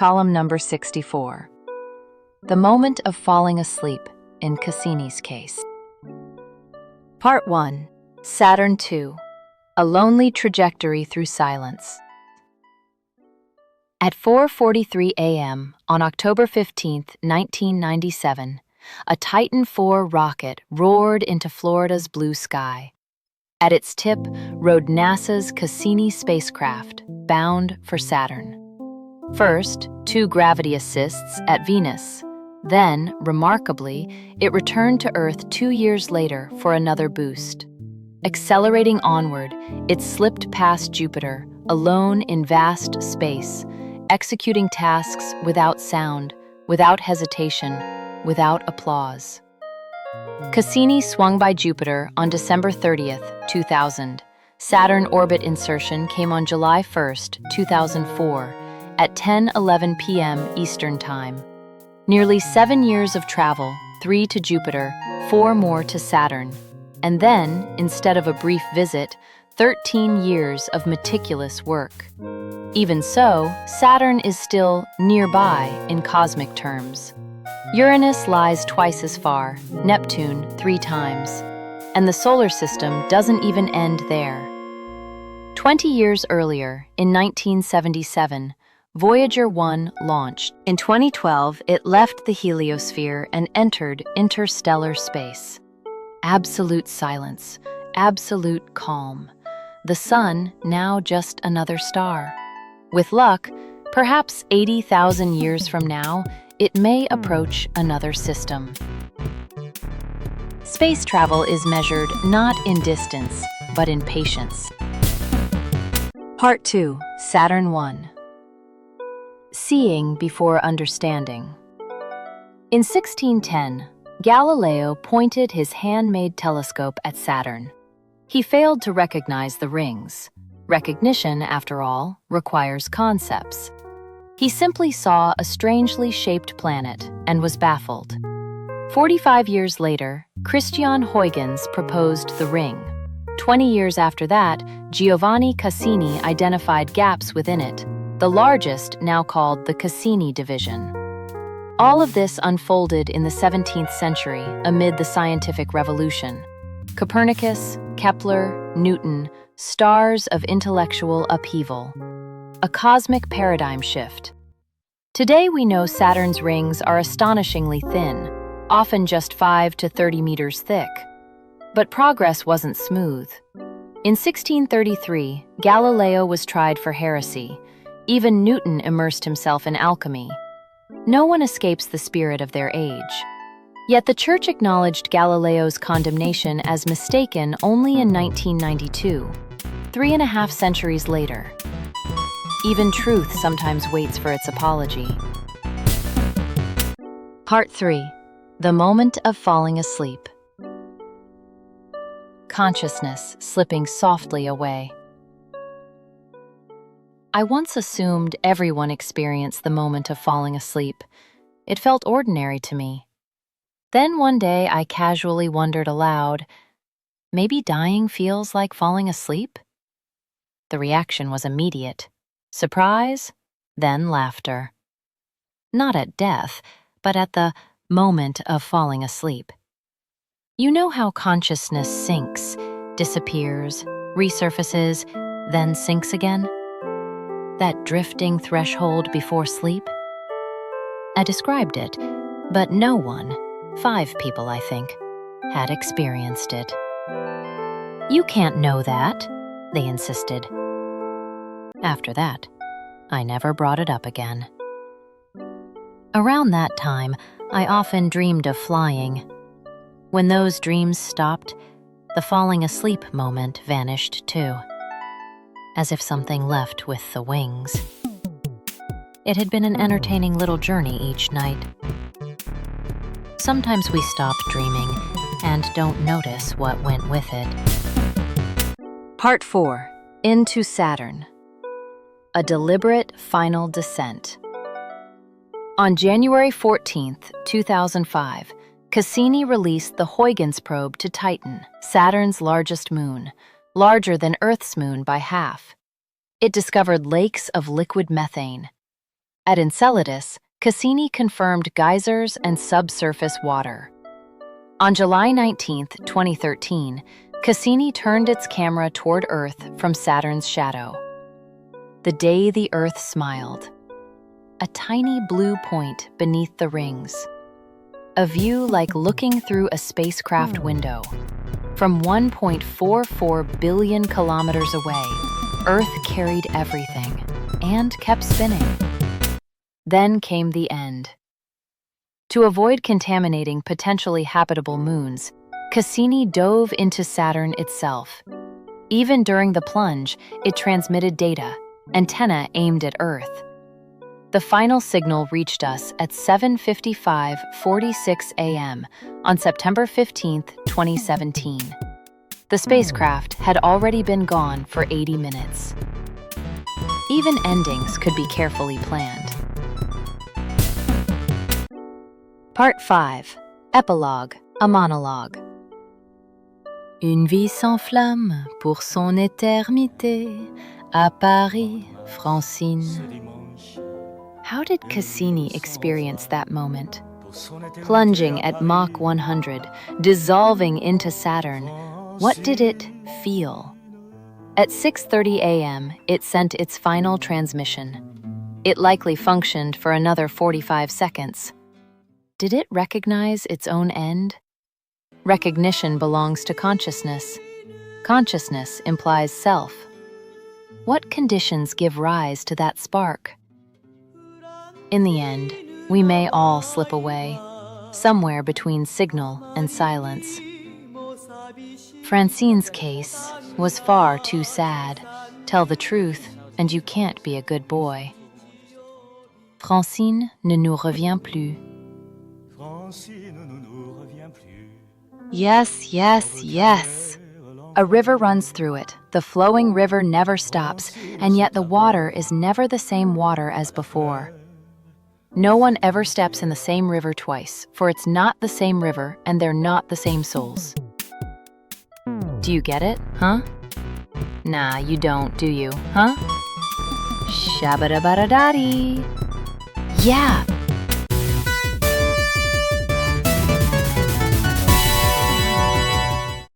Column number 64. The moment of falling asleep in Cassini's case. Part 1. Saturn II. A lonely trajectory through silence. At 4:43 a.m. on October 15, 1997, a Titan IV rocket roared into Florida's blue sky. At its tip rode NASA's Cassini spacecraft, bound for Saturn. First, 2 gravity assists at Venus. Then, remarkably, it returned to Earth 2 years later for another boost. Accelerating onward, it slipped past Jupiter, alone in vast space, executing tasks without sound, without hesitation, without applause. Cassini swung by Jupiter on December 30th, 2000. Saturn orbit insertion came on July 1st, 2004, at 10:11 p.m. Eastern Time. Nearly 7 years of travel, 3 to Jupiter, 4 more to Saturn. And then, instead of a brief visit, 13 years of meticulous work. Even so, Saturn is still nearby in cosmic terms. Uranus lies twice as far, Neptune 3 times, and the solar system doesn't even end there. 20 years earlier, in 1977, Voyager 1 launched. In 2012, it left the heliosphere and entered interstellar space. Absolute silence, absolute calm. The sun now just another star. With luck, perhaps 80,000 years from now, it may approach another system. Space travel is measured not in distance, but in patience. Part 2. Saturn I. Seeing before understanding. In 1610, Galileo pointed his handmade telescope at Saturn. He failed to recognize the rings. Recognition, after all, requires concepts. He simply saw a strangely shaped planet and was baffled. 45 years later, Christian Huygens proposed the ring. 20 years after that, Giovanni Cassini identified gaps within it, the largest now called the Cassini division. All of this unfolded in the 17th century amid the scientific revolution. Copernicus, Kepler, Newton, stars of intellectual upheaval. A cosmic paradigm shift. Today we know Saturn's rings are astonishingly thin, often just 5 to 30 meters thick. But progress wasn't smooth. In 1633, Galileo was tried for heresy. Even Newton immersed himself in alchemy. No one escapes the spirit of their age. Yet the Church acknowledged Galileo's condemnation as mistaken only in 1992, 3.5 centuries later. Even truth sometimes waits for its apology. Part 3. The moment of falling asleep. Consciousness slipping softly away. I once assumed everyone experienced the moment of falling asleep. It felt ordinary to me. Then one day I casually wondered aloud, maybe dying feels like falling asleep? The reaction was immediate. Surprise, then laughter. Not at death, but at the moment of falling asleep. You know how consciousness sinks, disappears, resurfaces, then sinks again? That drifting threshold before sleep? I described it, but no one, 5 people I think, had experienced it. You can't know that, they insisted. After that, I never brought it up again. Around that time, I often dreamed of flying. When those dreams stopped, the falling asleep moment vanished too, as if something left with the wings. It had been an entertaining little journey each night. Sometimes we stop dreaming and don't notice what went with it. Part 4. Into Saturn. A deliberate final descent. On January 14, 2005, Cassini released the Huygens probe to Titan, Saturn's largest moon, larger than Earth's moon by half. It discovered lakes of liquid methane. At Enceladus, Cassini confirmed geysers and subsurface water. On July 19, 2013, Cassini turned its camera toward Earth from Saturn's shadow. The day the Earth smiled. A tiny blue point beneath the rings. A view like looking through a spacecraft window. From 1.44 billion kilometers away, Earth carried everything and kept spinning. Then came the end. To avoid contaminating potentially habitable moons, Cassini dove into Saturn itself. Even during the plunge, it transmitted data, antenna aimed at Earth. The final signal reached us at 7:55:46 a.m. on September 15, 2017. The spacecraft had already been gone for 80 minutes. Even endings could be carefully planned. Part 5. Epilogue, a monologue. Une vie sans flamme pour son éternité, à Paris, Francine. How did Cassini experience that moment? Plunging at Mach 100, dissolving into Saturn, what did it feel? At 6:30 a.m., it sent its final transmission. It likely functioned for another 45 seconds. Did it recognize its own end? Recognition belongs to consciousness. Consciousness implies self. What conditions give rise to that spark? In the end, we may all slip away, somewhere between signal and silence. Francine's case was far too sad. Tell the truth, and you can't be a good boy. Francine ne nous revient plus. Yes, yes, yes. A river runs through it. The flowing river never stops, and yet the water is never the same water as before. No one ever steps in the same river twice, for it's not the same river and they're not the same souls. Do you get it, huh? Nah, you don't, do you, huh? Shabba-da-ba-da-da-dee. Yeah,